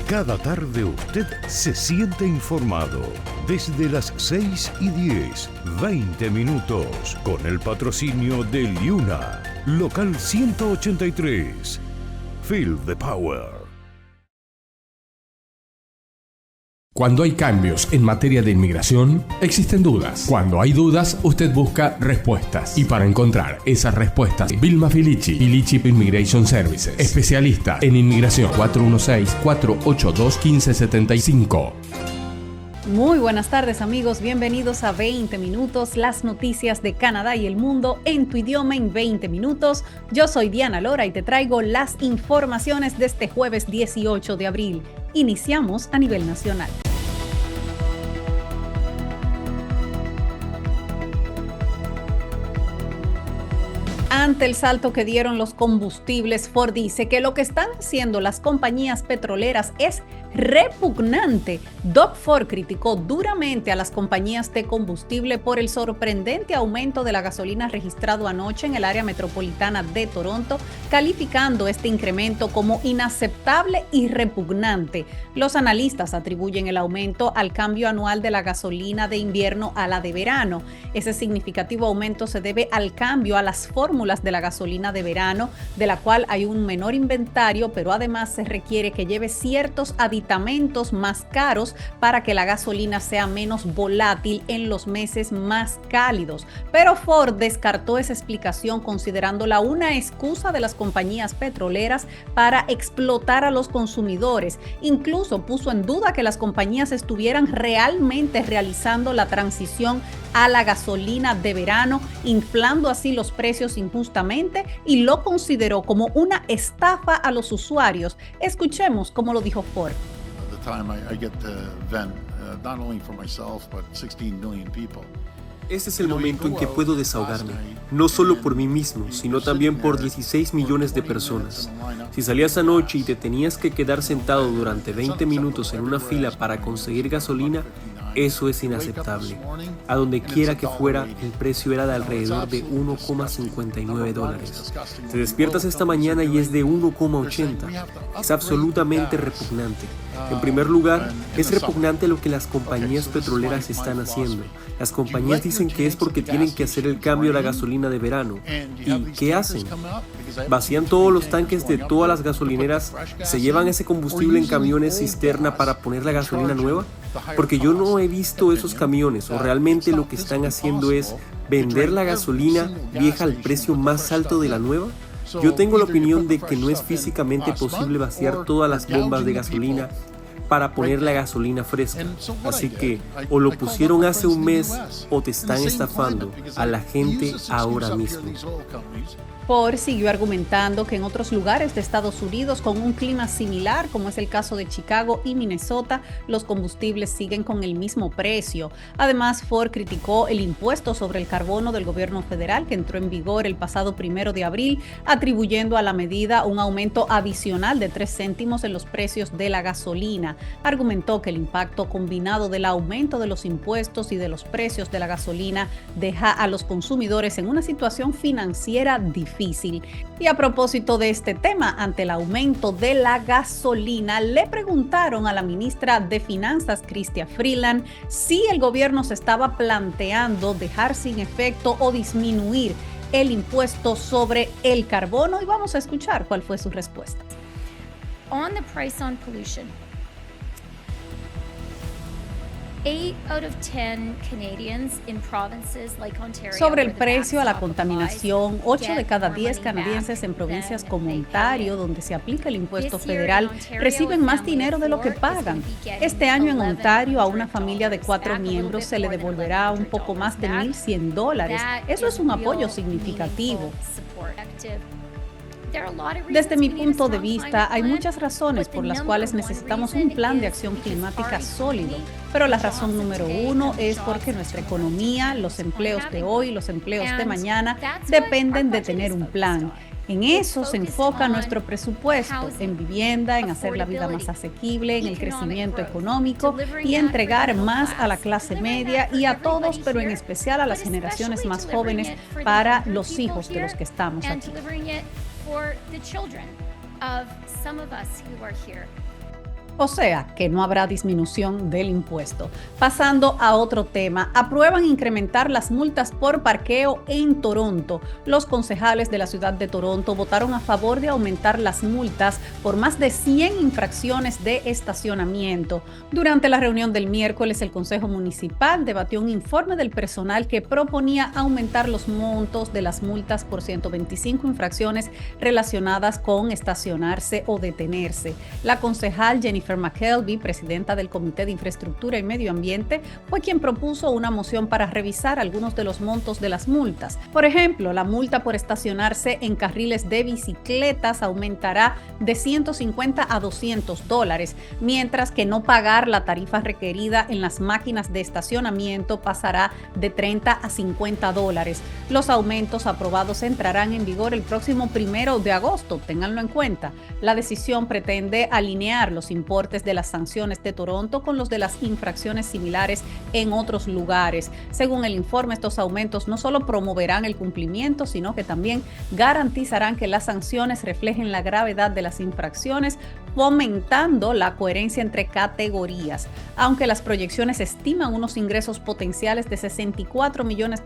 Cada tarde usted se siente informado. Desde las 6:10, 20 minutos, con el patrocinio de Liuna, local 183. Feel the power. Cuando hay cambios en materia de inmigración, existen dudas. Cuando hay dudas, usted busca respuestas. Y para encontrar esas respuestas, Vilma Filici, Filici Immigration Services, especialista en inmigración, 416-482-1575. Muy buenas tardes, amigos, bienvenidos a 20 minutos, las noticias de Canadá y el mundo en tu idioma en 20 minutos. Yo soy Diana Lora y te traigo las informaciones de este jueves 18 de abril. Iniciamos a nivel nacional. Ante el salto que dieron los combustibles, Ford dice que lo que están haciendo las compañías petroleras es repugnante. Doug Ford criticó duramente a las compañías de combustible por el sorprendente aumento de la gasolina registrado anoche en el área metropolitana de Toronto, calificando este incremento como inaceptable y repugnante. Los analistas atribuyen el aumento al cambio anual de la gasolina de invierno a la de verano. Ese significativo aumento se debe al cambio a las fórmulas de la gasolina de verano, de la cual hay un menor inventario, pero además se requiere que lleve ciertos aditamentos más caros para que la gasolina sea menos volátil en los meses más cálidos. Pero Ford descartó esa explicación considerándola una excusa de las compañías petroleras para explotar a los consumidores. Incluso puso en duda que las compañías estuvieran realmente realizando la transición a la gasolina de verano, inflando así los precios injustamente, y lo consideró como una estafa a los usuarios. Escuchemos cómo lo dijo Ford. Este es el momento en que puedo desahogarme, no solo por mí mismo, sino también por 16 millones de personas. Si salías anoche y te tenías que quedar sentado durante 20 minutos en una fila para conseguir gasolina, eso es inaceptable. A donde quiera que fuera, el precio era de alrededor de $1,59. Te despiertas esta mañana y es de 1,80. Es absolutamente repugnante. En primer lugar, es repugnante lo que las compañías petroleras están haciendo. Las compañías dicen que es porque tienen que hacer el cambio a la gasolina de verano. ¿Y qué hacen? Vacían todos los tanques de todas las gasolineras, se llevan ese combustible en camiones cisterna para poner la gasolina nueva. Porque yo no he visto esos camiones, o realmente lo que están haciendo es vender la gasolina vieja al precio más alto de la nueva. Yo tengo la opinión de que no es físicamente posible vaciar todas las bombas de gasolina para poner la gasolina fresca. Así que o lo pusieron hace un mes o te están estafando a la gente ahora mismo. Ford siguió argumentando que en otros lugares de Estados Unidos con un clima similar, como es el caso de Chicago y Minnesota, los combustibles siguen con el mismo precio. Además, Ford criticó el impuesto sobre el carbono del gobierno federal que entró en vigor el pasado 1 de abril, atribuyendo a la medida un aumento adicional de 3 céntimos en los precios de la gasolina. Argumentó que el impacto combinado del aumento de los impuestos y de los precios de la gasolina deja a los consumidores en una situación financiera difícil. Y a propósito de este tema, ante el aumento de la gasolina, le preguntaron a la ministra de Finanzas, Chrystia Freeland, si el gobierno se estaba planteando dejar sin efecto o disminuir el impuesto sobre el carbono, y vamos a escuchar cuál fue su respuesta. On the price on pollution, 8 out of 10 Canadians in provinces like Ontario. Sobre el precio a la contaminación, 8 de cada 10 canadienses en provincias como Ontario, donde se aplica el impuesto federal, reciben más dinero de lo que pagan. Este año en Ontario a una familia de 4 miembros se le devolverá un poco más de $1,100. Eso es un apoyo significativo. Desde mi punto de vista, hay muchas razones por las cuales necesitamos un plan de acción climática sólido, pero la razón número 1 es porque nuestra economía, los empleos de hoy, los empleos de mañana, dependen de tener un plan. En eso se enfoca nuestro presupuesto, en vivienda, en hacer la vida más asequible, en el crecimiento económico y entregar más a la clase media y a todos, pero en especial a las generaciones más jóvenes, para los hijos de los que estamos aquí. O sea, que no habrá disminución del impuesto. Pasando a otro tema, aprueban incrementar las multas por parqueo en Toronto. Los concejales de la ciudad de Toronto votaron a favor de aumentar las multas por más de 100 infracciones de estacionamiento. Durante la reunión del miércoles, el Consejo Municipal debatió un informe del personal que proponía aumentar los montos de las multas por 125 infracciones relacionadas con estacionarse o detenerse. La concejal Jennifer McKelvey, presidenta del Comité de Infraestructura y Medio Ambiente, fue quien propuso una moción para revisar algunos de los montos de las multas. Por ejemplo, la multa por estacionarse en carriles de bicicletas aumentará de $150 a $200, mientras que no pagar la tarifa requerida en las máquinas de estacionamiento pasará de $30 a $50. Los aumentos aprobados entrarán en vigor el próximo 1 de agosto, ténganlo en cuenta. La decisión pretende alinear los importes de las sanciones de Toronto con los de las infracciones similares en otros lugares. Según el informe, estos aumentos no solo promoverán el cumplimiento, sino que también garantizarán que las sanciones reflejen la gravedad de las infracciones, fomentando la coherencia entre categorías. Aunque las proyecciones estiman unos ingresos potenciales de $64 millones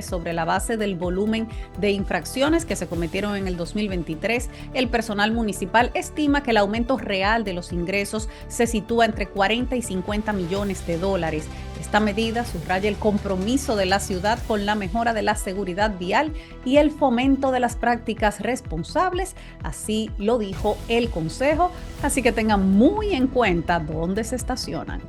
sobre la base del volumen de infracciones que se cometieron en el 2023, el personal municipal estima que el aumento real de los ingresos se sitúa entre $40 y $50 millones. Esta medida subraya el compromiso de la ciudad con la mejora de la seguridad vial y el fomento de las prácticas responsables, así lo dijo el Consejo, así que tengan muy en cuenta dónde se estacionan.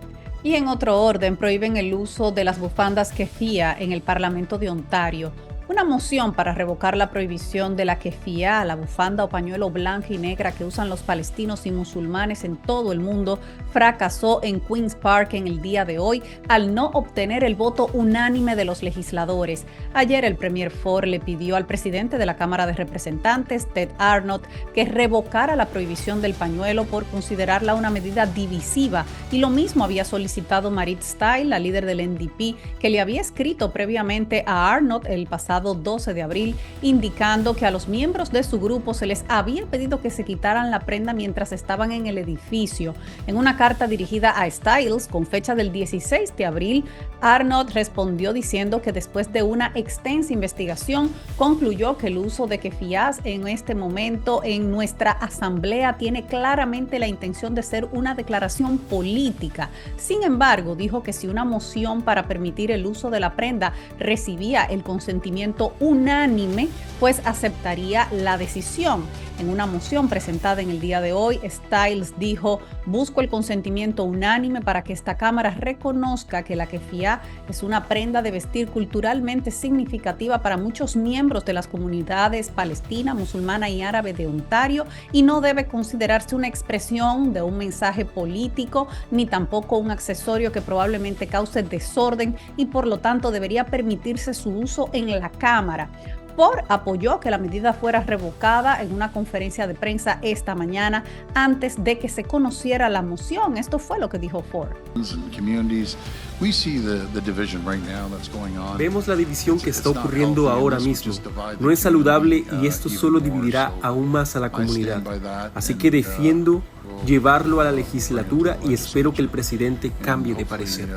Y en otro orden, prohíben el uso de las bufandas keffiyeh en el Parlamento de Ontario. Una moción para revocar la prohibición de la keffiyeh, la bufanda o pañuelo blanca y negra que usan los palestinos y musulmanes en todo el mundo, fracasó en Queen's Park en el día de hoy al no obtener el voto unánime de los legisladores. Ayer el Premier Ford le pidió al presidente de la Cámara de Representantes, Ted Arnott, que revocara la prohibición del pañuelo por considerarla una medida divisiva, y lo mismo había solicitado Marit Stiles, la líder del NDP, que le había escrito previamente a Arnott el pasado 12 de abril, indicando que a los miembros de su grupo se les había pedido que se quitaran la prenda mientras estaban en el edificio. En una carta dirigida a Stiles con fecha del 16 de abril, Arnott respondió diciendo que después de una extensa investigación concluyó que el uso de keffiyeh en este momento en nuestra asamblea tiene claramente la intención de ser una declaración política. Sin embargo, dijo que si una moción para permitir el uso de la prenda recibía el consentimiento unánime, pues aceptaría la decisión. En una moción presentada en el día de hoy, Stiles dijo: busco el consentimiento unánime para que esta Cámara reconozca que la keffiyeh es una prenda de vestir culturalmente significativa para muchos miembros de las comunidades palestina, musulmana y árabe de Ontario, y no debe considerarse una expresión de un mensaje político, ni tampoco un accesorio que probablemente cause desorden, y por lo tanto debería permitirse su uso en la Cámara. Ford apoyó que la medida fuera revocada en una conferencia de prensa esta mañana antes de que se conociera la moción. Esto fue lo que dijo Ford. Vemos la división que está ocurriendo ahora mismo. No es saludable y esto solo dividirá aún más a la comunidad. Así que defiendo llevarlo a la legislatura y espero que el presidente cambie de parecer.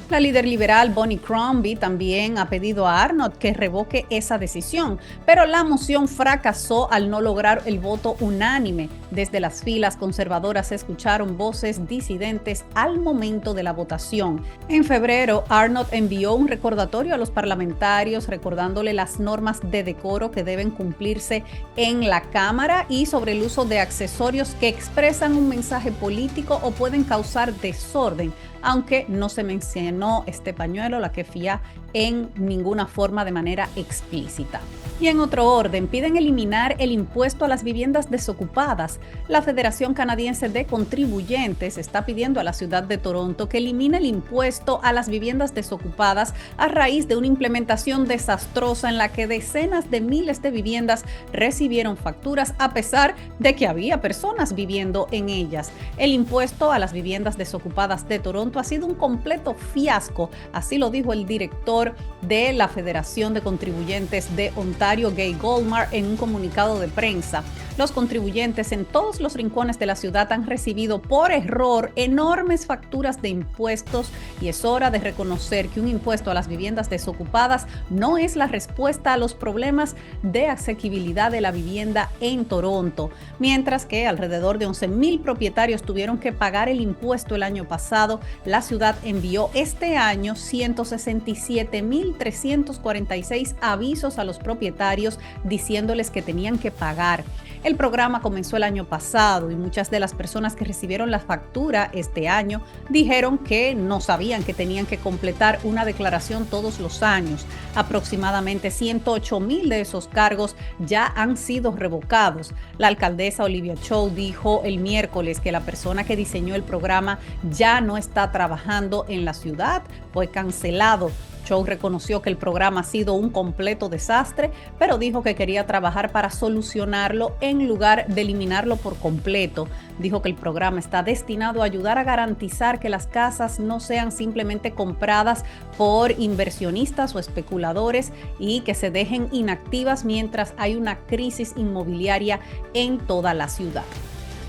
La líder liberal Bonnie Crombie también ha pedido a Arnott que revoque esa decisión, pero la moción fracasó al no lograr el voto unánime. Desde las filas conservadoras se escucharon voces disidentes al momento de la votación. En febrero, Arnott envió un recordatorio a los parlamentarios recordándole las normas de decoro que deben cumplirse en la Cámara y sobre el uso de accesorios que expresan un mensaje político o pueden causar desorden, aunque no se mencionó este pañuelo, la keffiyeh, en ninguna forma de manera explícita. Y en otro orden, piden eliminar el impuesto a las viviendas desocupadas. La Federación Canadiense de Contribuyentes está pidiendo a la ciudad de Toronto que elimine el impuesto a las viviendas desocupadas a raíz de una implementación desastrosa en la que decenas de miles de viviendas recibieron facturas a pesar de que había personas viviendo en ellas. El impuesto a las viviendas desocupadas de Toronto ha sido un completo fiasco, así lo dijo el director de la Federación de Contribuyentes de Ontario, Gay Goldmar, en un comunicado de prensa. Los contribuyentes en en todos los rincones de la ciudad han recibido por error enormes facturas de impuestos y es hora de reconocer que un impuesto a las viviendas desocupadas no es la respuesta a los problemas de asequibilidad de la vivienda en Toronto. Mientras que alrededor de 11,000 propietarios tuvieron que pagar el impuesto el año pasado, la ciudad envió este año 167,346 avisos a los propietarios diciéndoles que tenían que pagar. El programa comenzó el año pasado y muchas de las personas que recibieron la factura este año dijeron que no sabían que tenían que completar una declaración todos los años. Aproximadamente 108,000 de esos cargos ya han sido revocados. La alcaldesa Olivia Chow dijo el miércoles que la persona que diseñó el programa ya no está trabajando en la ciudad, fue cancelado. Chow reconoció que el programa ha sido un completo desastre, pero dijo que quería trabajar para solucionarlo en lugar de eliminarlo por completo. Dijo que el programa está destinado a ayudar a garantizar que las casas no sean simplemente compradas por inversionistas o especuladores y que se dejen inactivas mientras hay una crisis inmobiliaria en toda la ciudad.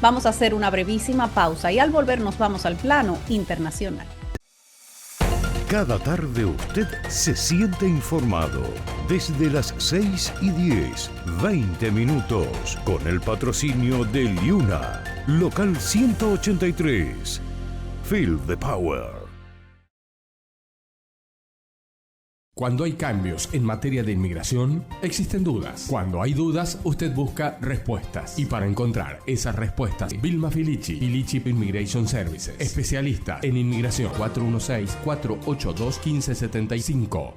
Vamos a hacer una brevísima pausa y al volver nos vamos al plano internacional. Cada tarde usted se siente informado. Desde las 6:10, 20 minutos, con el patrocinio de Liuna, local 183. Feel the power. Cuando hay cambios en materia de inmigración, existen dudas. Cuando hay dudas, usted busca respuestas. Y para encontrar esas respuestas, Vilma Filici, Filici Immigration Services, especialista en inmigración, 416-482-1575.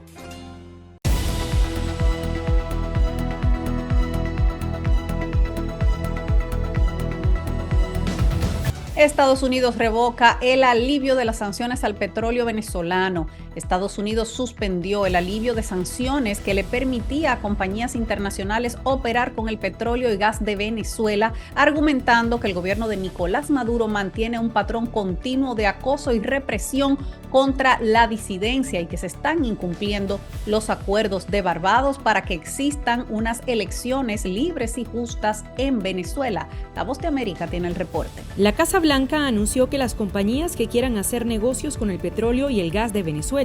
Estados Unidos revoca el alivio de las sanciones al petróleo venezolano. Estados Unidos suspendió el alivio de sanciones que le permitía a compañías internacionales operar con el petróleo y gas de Venezuela, argumentando que el gobierno de Nicolás Maduro mantiene un patrón continuo de acoso y represión contra la disidencia y que se están incumpliendo los acuerdos de Barbados para que existan unas elecciones libres y justas en Venezuela. La Voz de América tiene el reporte. La Casa Blanca anunció que las compañías que quieran hacer negocios con el petróleo y el gas de Venezuela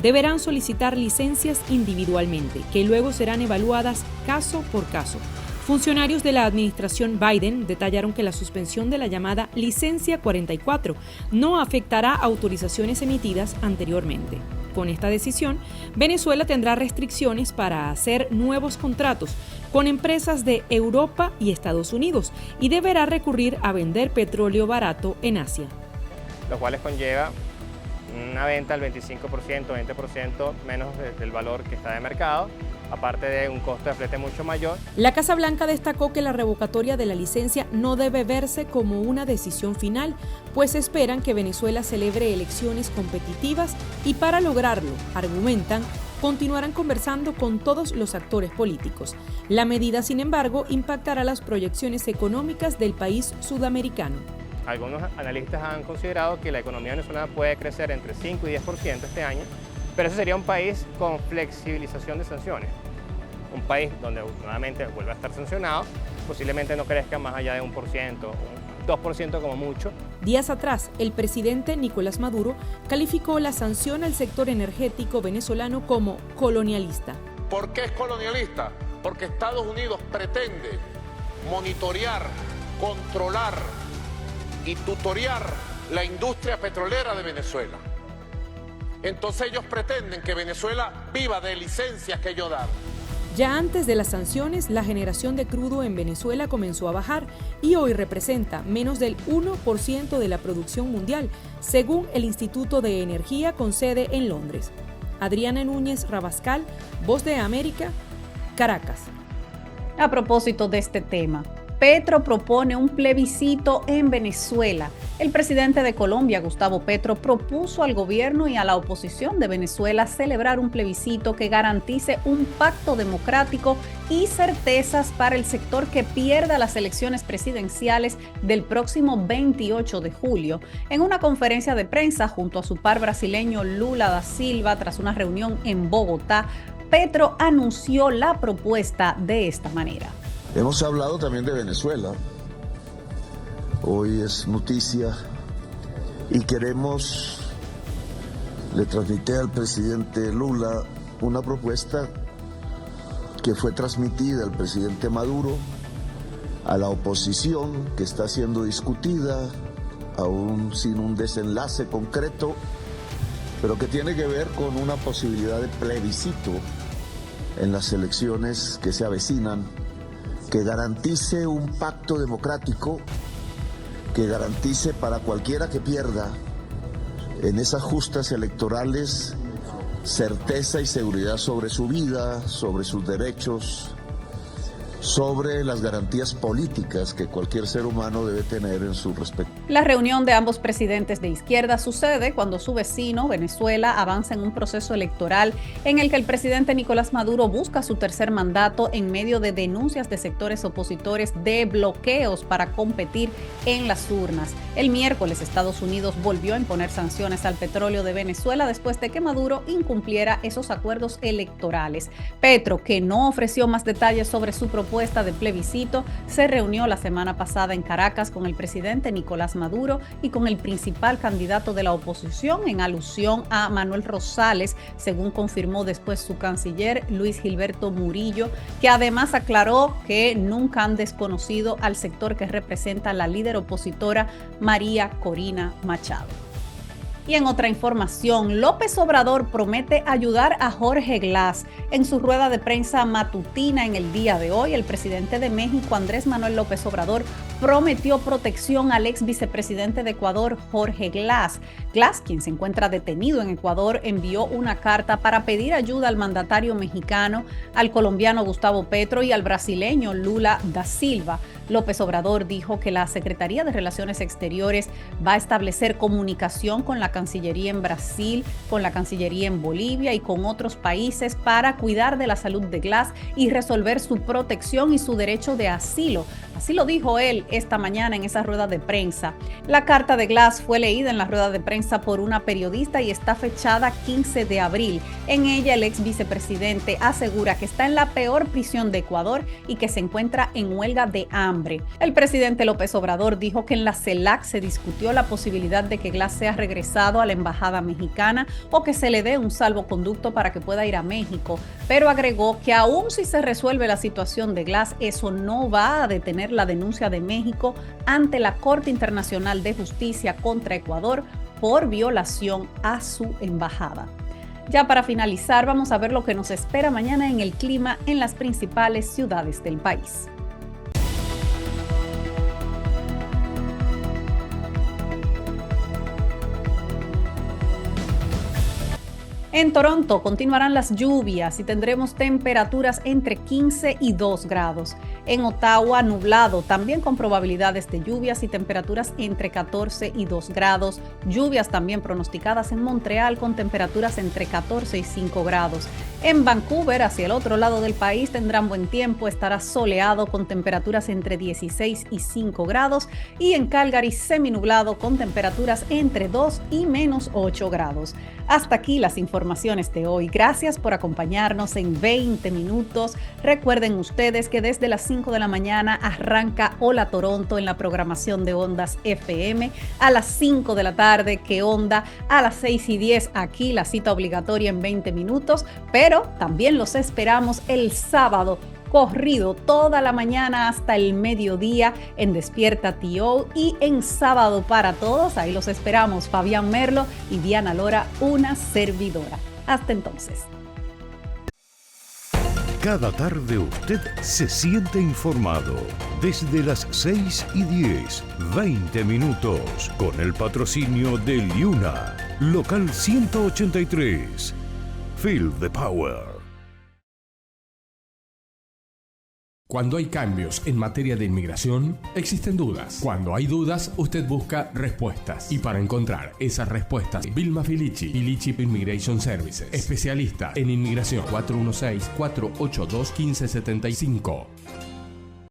deberán solicitar licencias individualmente, que luego serán evaluadas caso por caso. Funcionarios de la administración Biden detallaron que la suspensión de la llamada Licencia 44 no afectará autorizaciones emitidas anteriormente. Con esta decisión, Venezuela tendrá restricciones para hacer nuevos contratos con empresas de Europa y Estados Unidos y deberá recurrir a vender petróleo barato en Asia. Lo cual conlleva una venta al 25%, 20% menos del valor que está de mercado, aparte de un costo de flete mucho mayor. La Casa Blanca destacó que la revocatoria de la licencia no debe verse como una decisión final, pues esperan que Venezuela celebre elecciones competitivas y para lograrlo, argumentan, continuarán conversando con todos los actores políticos. La medida, sin embargo, impactará las proyecciones económicas del país sudamericano. Algunos analistas han considerado que la economía venezolana puede crecer entre 5 y 10% este año, pero eso sería un país con flexibilización de sanciones. Un país donde nuevamente vuelva a estar sancionado, posiblemente no crezca más allá de 1%, un 2% como mucho. Días atrás, el presidente Nicolás Maduro calificó la sanción al sector energético venezolano como colonialista. ¿Por qué es colonialista? Porque Estados Unidos pretende monitorear, controlar y tutorear la industria petrolera de Venezuela. Entonces ellos pretenden que Venezuela viva de licencias que ellos dan. Ya antes de las sanciones, la generación de crudo en Venezuela comenzó a bajar y hoy representa menos del 1% de la producción mundial, según el Instituto de Energía con sede en Londres. Adriana Núñez Rabascal, Voz de América, Caracas. A propósito de este tema, Petro propone un plebiscito en Venezuela. El presidente de Colombia, Gustavo Petro, propuso al gobierno y a la oposición de Venezuela celebrar un plebiscito que garantice un pacto democrático y certezas para el sector que pierda las elecciones presidenciales del próximo 28 de julio. En una conferencia de prensa junto a su par brasileño Lula da Silva, tras una reunión en Bogotá, Petro anunció la propuesta de esta manera. Hemos hablado también de Venezuela hoy es noticia y le transmití al presidente Lula una propuesta que fue transmitida al presidente Maduro, a la oposición, que está siendo discutida, aún sin un desenlace concreto, pero que tiene que ver con una posibilidad de plebiscito en las elecciones que se avecinan, que garantice un pacto democrático, que garantice para cualquiera que pierda en esas justas electorales certeza y seguridad sobre su vida, sobre sus derechos, sobre las garantías políticas que cualquier ser humano debe tener en su respecto. La reunión de ambos presidentes de izquierda sucede cuando su vecino, Venezuela, avanza en un proceso electoral en el que el presidente Nicolás Maduro busca su tercer mandato en medio de denuncias de sectores opositores de bloqueos para competir en las urnas. El miércoles, Estados Unidos volvió a imponer sanciones al petróleo de Venezuela después de que Maduro incumpliera esos acuerdos electorales. Petro, que no ofreció más detalles sobre su propuesta de plebiscito, se reunió la semana pasada en Caracas con el presidente Nicolás Maduro y con el principal candidato de la oposición en alusión a Manuel Rosales, según confirmó después su canciller Luis Gilberto Murillo, que además aclaró que nunca han desconocido al sector que representa la líder opositora María Corina Machado. Y en otra información, López Obrador promete ayudar a Jorge Glass. En su rueda de prensa matutina en el día de hoy, el presidente de México, Andrés Manuel López Obrador, prometió protección al ex vicepresidente de Ecuador, Jorge Glass. Glass, quien se encuentra detenido en Ecuador, envió una carta para pedir ayuda al mandatario mexicano, al colombiano Gustavo Petro y al brasileño Lula da Silva. López Obrador dijo que la Secretaría de Relaciones Exteriores va a establecer comunicación con la Cancillería en Brasil, con la Cancillería en Bolivia y con otros países para cuidar de la salud de Glass y resolver su protección y su derecho de asilo. Así lo dijo él esta mañana en esa rueda de prensa. La carta de Glass fue leída en la rueda de prensa por una periodista y está fechada 15 de abril. En ella, el ex vicepresidente asegura que está en la peor prisión de Ecuador y que se encuentra en huelga de hambre. El presidente López Obrador dijo que en la CELAC se discutió la posibilidad de que Glass sea regresado a la embajada mexicana o que se le dé un salvoconducto para que pueda ir a México, pero agregó que aún si se resuelve la situación de Glass, eso no va a detener la denuncia de México ante la Corte Internacional de Justicia contra Ecuador por violación a su embajada. Ya para finalizar, vamos a ver lo que nos espera mañana en el clima en las principales ciudades del país. En Toronto continuarán las lluvias y tendremos temperaturas entre 15 y 2 grados. En Ottawa, nublado, también con probabilidades de lluvias y temperaturas entre 14 y 2 grados. Lluvias también pronosticadas en Montreal con temperaturas entre 14 y 5 grados. En Vancouver, hacia el otro lado del país, tendrán buen tiempo, estará soleado con temperaturas entre 16 y 5 grados. Y en Calgary, seminublado con temperaturas entre 2 y menos 8 grados. Hasta aquí las informaciones de hoy. Gracias por acompañarnos en 20 minutos. Recuerden ustedes que desde las 5 de la mañana arranca Hola Toronto en la programación de Ondas FM. A las 5 de la tarde, ¿Qué onda? A las 6:10 aquí la cita obligatoria en 20 minutos. Pero también los esperamos el sábado corrido toda la mañana hasta el mediodía en Despierta TO y en Sábado para Todos. Ahí los esperamos, Fabián Merlo y Diana Lora, una servidora. Hasta entonces. Cada tarde usted se siente informado. Desde las 6:10, 20 minutos, con el patrocinio de Liuna, local 183. Feel the power. Cuando hay cambios en materia de inmigración, existen dudas. Cuando hay dudas, usted busca respuestas. Y para encontrar esas respuestas, Vilma Filici, Filici Immigration Services, especialista en inmigración, 416-482-1575.